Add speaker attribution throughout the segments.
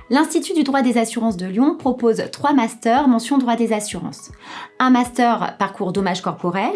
Speaker 1: L'Institut du droit des assurances de Lyon propose 3 masters mention droit des assurances. Un master parcours dommages corporels,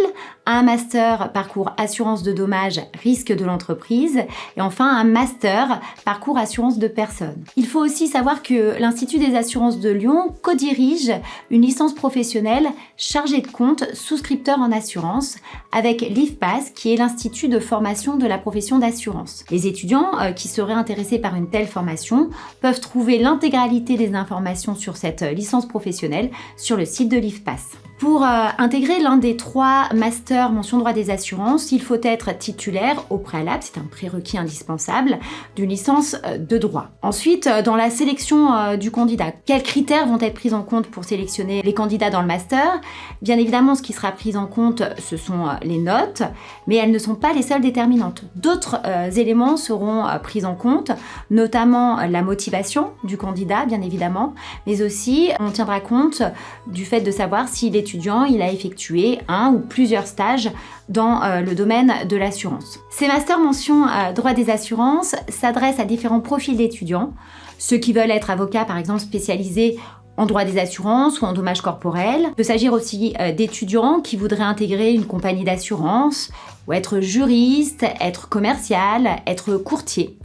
Speaker 1: un master parcours assurance de dommages risque de l'entreprise et enfin un master parcours assurance de personnes. Il faut aussi savoir que l'Institut des assurances de Lyon co-dirige une licence professionnelle chargée de compte souscripteur en assurance avec l'IFPAS qui est l'Institut de formation de la profession d'assurance. Les étudiants qui seraient intéressés par une telle formation peuvent trouver l'intégralité des informations sur cette licence professionnelle sur le site de l'IFPAS. Pour intégrer l'un des 3 masters mention droit des assurances, il faut être titulaire au préalable, c'est un prérequis indispensable, d'une licence de droit. Ensuite, dans la sélection du candidat, quels critères vont être pris en compte pour sélectionner les candidats dans le master? Bien évidemment, ce qui sera pris en compte, ce sont les notes, mais elles ne sont pas les seules déterminantes. D'autres éléments seront pris en compte, notamment la motivation du candidat, bien évidemment, mais aussi on tiendra compte du fait de savoir si l'étudiant il a effectué un ou plusieurs stages dans le domaine de l'assurance. Ces masters mention droit des assurances s'adressent à différents profils d'étudiants, ceux qui veulent être avocats par exemple spécialisés en droit des assurances ou en dommages corporels. Il peut s'agir aussi d'étudiants qui voudraient intégrer une compagnie d'assurance ou être juriste, être commercial, être courtier.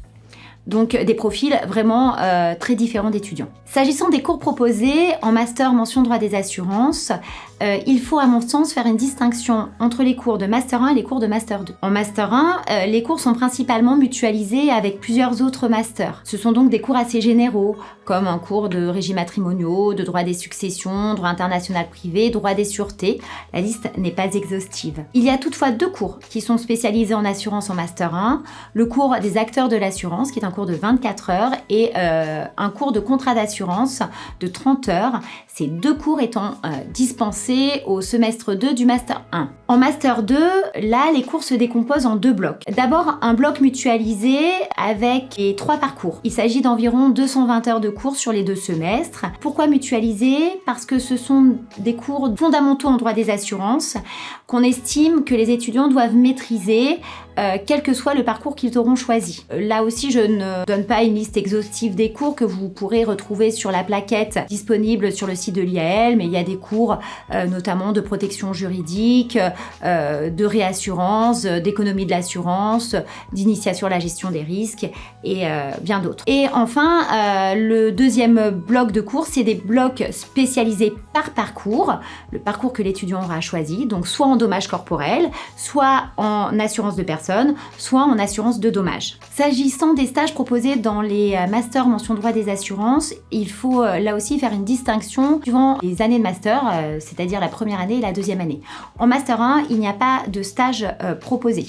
Speaker 1: Donc des profils vraiment très différents d'étudiants. S'agissant des cours proposés en master mention droit des assurances, il faut à mon sens faire une distinction entre les cours de master 1 et les cours de master 2. En master 1, les cours sont principalement mutualisés avec plusieurs autres masters. Ce sont donc des cours assez généraux, comme un cours de régimes matrimoniaux, de droit des successions, droit international privé, droit des sûretés. La liste n'est pas exhaustive. Il y a toutefois 2 cours qui sont spécialisés en assurance en master 1, le cours des acteurs de l'assurance, qui est un cours de 24 heures, et un cours de contrat d'assurance de 30 heures. Ces 2 cours étant dispensés au semestre 2 du master 1. En master 2, là, les cours se décomposent en 2 blocs. D'abord, un bloc mutualisé avec les 3 parcours. Il s'agit d'environ 220 heures de cours sur les 2 semestres. Pourquoi mutualiser? Parce que ce sont des cours fondamentaux en droit des assurances qu'on estime que les étudiants doivent maîtriser quel que soit le parcours qu'ils auront choisi. Là aussi, je ne donne pas une liste exhaustive des cours que vous pourrez retrouver sur la plaquette disponible sur le site de l'IAL, mais il y a des cours notamment de protection juridique, de réassurance, d'économie de l'assurance, d'initiation à la gestion des risques et bien d'autres. Et enfin, le deuxième bloc de cours, c'est des blocs spécialisés par parcours, le parcours que l'étudiant aura choisi, donc soit en dommages corporels, soit en assurance de personnes, soit en assurance de dommages. S'agissant des stages proposés dans les masters mention droit des assurances, il faut là aussi faire une distinction suivant les années de master, c'est-à-dire la première année et la deuxième année. En master 1, il n'y a pas de stage proposé.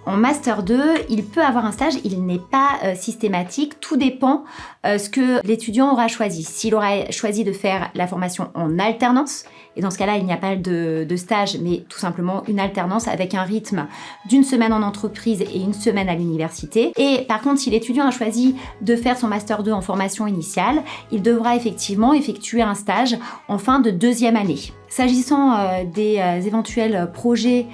Speaker 1: En master 2, il peut avoir un stage, il n'est pas systématique, tout dépend ce que l'étudiant aura choisi. S'il aura choisi de faire la formation en alternance, et dans ce cas-là, il n'y a pas de stage, mais tout simplement une alternance avec un rythme d'1 semaine en entreprise et 1 semaine à l'université. Et par contre, si l'étudiant a choisi de faire son master 2 en formation initiale, il devra effectivement effectuer un stage en fin de 2e année. S'agissant des éventuels projets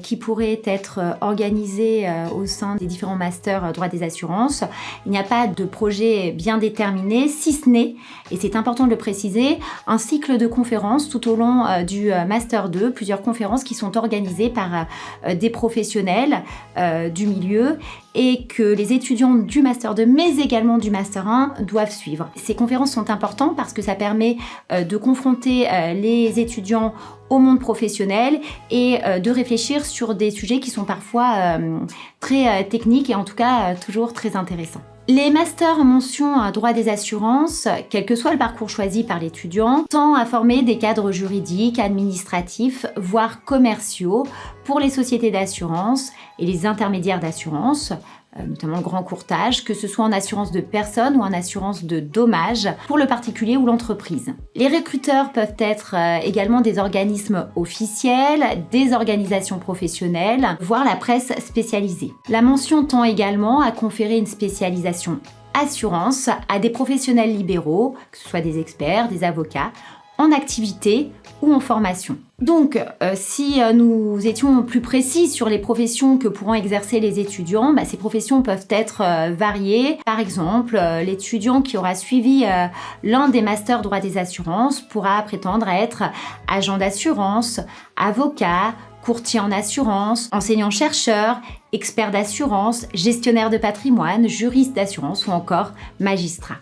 Speaker 1: qui pourraient être organisés au sein des différents masters droit des assurances, il n'y a pas de projet bien déterminé, si ce n'est, et c'est important de le préciser, un cycle de conférences tout au long du master 2, plusieurs conférences qui sont organisées par des professionnels du milieu et que les étudiants du master 2 mais également du master 1 doivent suivre. Ces conférences sont importantes parce que ça permet de confronter les étudiants au monde professionnel et de réfléchir sur des sujets qui sont parfois très techniques et en tout cas toujours très intéressants. Les masters mention droit des assurances, quel que soit le parcours choisi par l'étudiant, tend à former des cadres juridiques, administratifs, voire commerciaux pour les sociétés d'assurance et les intermédiaires d'assurance, notamment le grand courtage, que ce soit en assurance de personnes ou en assurance de dommages pour le particulier ou l'entreprise. Les recruteurs peuvent être également des organismes officiels, des organisations professionnelles, voire la presse spécialisée. La mention tend également à conférer une spécialisation assurance à des professionnels libéraux, que ce soit des experts, des avocats, en activité ou en formation. Donc, si nous étions plus précis sur les professions que pourront exercer les étudiants, ces professions peuvent être variées. Par exemple, l'étudiant qui aura suivi l'un des masters droit des assurances pourra prétendre à être agent d'assurance, avocat, courtier en assurance, enseignant-chercheur, expert d'assurance, gestionnaire de patrimoine, juriste d'assurance ou encore magistrat.